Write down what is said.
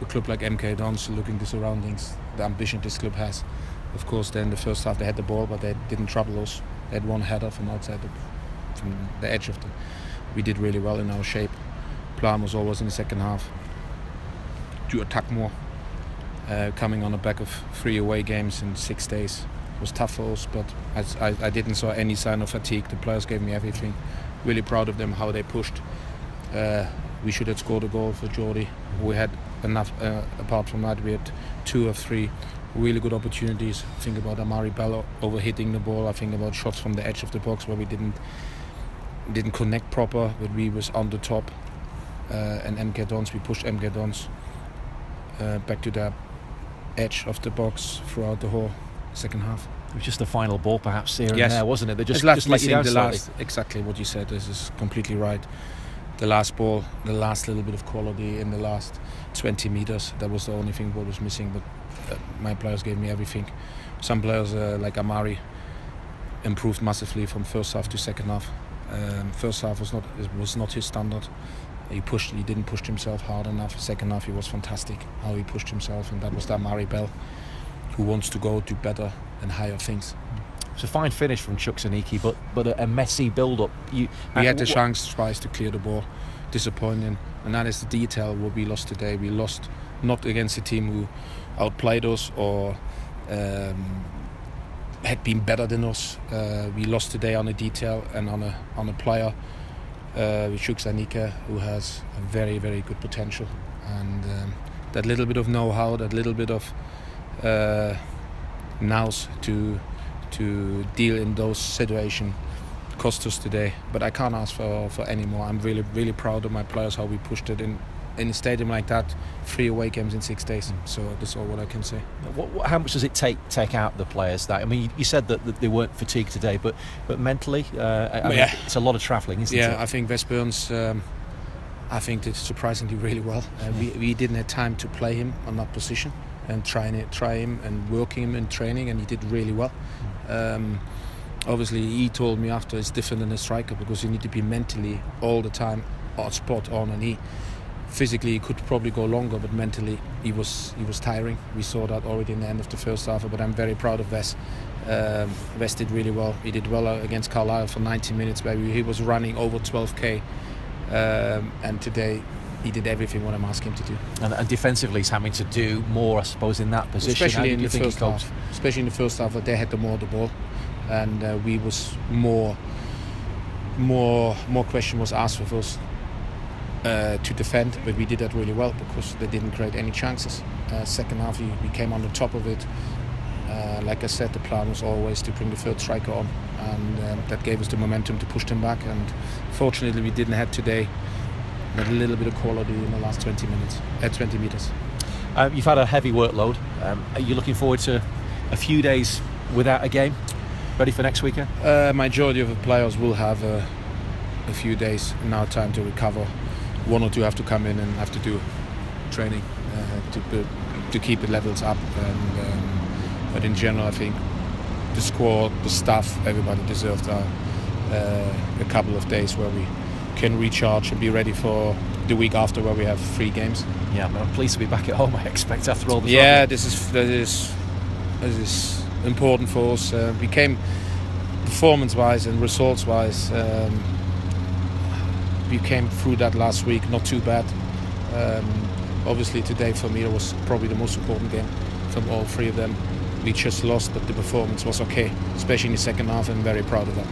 a club like MK Dons, looking the surroundings, the ambition this club has. Of course, then the first half they had the ball, but they didn't trouble us. They had one header from outside, from the edge of the. We did really well in our shape. Plan was always in the second half to attack more. Coming on the back of 3 away games in 6 days was tough for us, but I didn't saw any sign of fatigue. The players gave me everything. Really proud of them, how they pushed. We should have scored a goal for Jordi. We had enough. Apart from that, we had 2 or 3 really good opportunities. I think about Amari Bell overhitting the ball. I think about shots from the edge of the box where we didn't connect proper, but we was on the top. And MK Dons, we pushed MK Dons back to the edge of the box throughout the whole second half. It was just the final ball, perhaps here yes. and there, wasn't it? They just let you down the slightly. last. Exactly what you said. This is completely right. The last ball, the last little bit of quality in the last 20 meters. That was the only thing what was missing. But my players gave me everything. Some players like Amari improved massively from first half to second half. First half was not his standard. He didn't push himself hard enough. Second half he was fantastic how he pushed himself, and that was that Amari Bell who wants to go to better and higher things. It's a fine finish from Chukwuemeka, but a messy build-up. We had the chance twice to clear the ball. Disappointing, and that is the detail what we lost today. We lost not against a team who outplayed us or had been better than us. We lost today on a detail and on a player with Chukwuemeka, who has a very, very good potential, and that little bit of know-how, that little bit of nous to deal in those situations cost us today. But I can't ask for any more. I'm really, really proud of my players, how we pushed it in a stadium like that, 3 away games in 6 days. So that's all what I can say. How much does it take out the players? That, I mean, you said that they weren't fatigued today, but mentally, it's a lot of travelling, isn't it? Yeah, I think West Burns, I think did surprisingly really well. We didn't have time to play him on that position and try him and work him in training, and he did really well. Obviously, he told me after it's different than a striker because you need to be mentally all the time spot on, and he physically could probably go longer, but mentally he was tiring. We saw that already in the end of the first half. But I'm very proud of Wes. Wes did really well. He did well against Carlisle for 90 minutes, where he was running over 12k, and today he did everything what I'm asking him to do. And defensively, he's having to do more, I suppose, in that position. Especially in the first half. Especially in the first half, they had the ball, and we was more question was asked of us to defend, but we did that really well because they didn't create any chances. Second half, we came on the top of it. Like I said, the plan was always to bring the third striker on, and that gave us the momentum to push them back. And fortunately, we didn't have today. But a little bit of quality in the last 20 meters. You've had a heavy workload. Are you looking forward to a few days without a game? Ready for next weekend? Majority of the players will have a few days now time to recover. 1 or 2 have to come in and have to do training to keep the levels up. But in general, I think the squad, the staff, everybody deserved a couple of days where we can recharge and be ready for the week after, where we have 3 games. Yeah, I'm pleased to be back at home, I expect, after all the yeah, this is important for us. We came performance-wise and results-wise. We came through that last week, not too bad. Obviously today for me it was probably the most important game from all 3 of them. We just lost, but the performance was okay, especially in the second half. I'm very proud of that.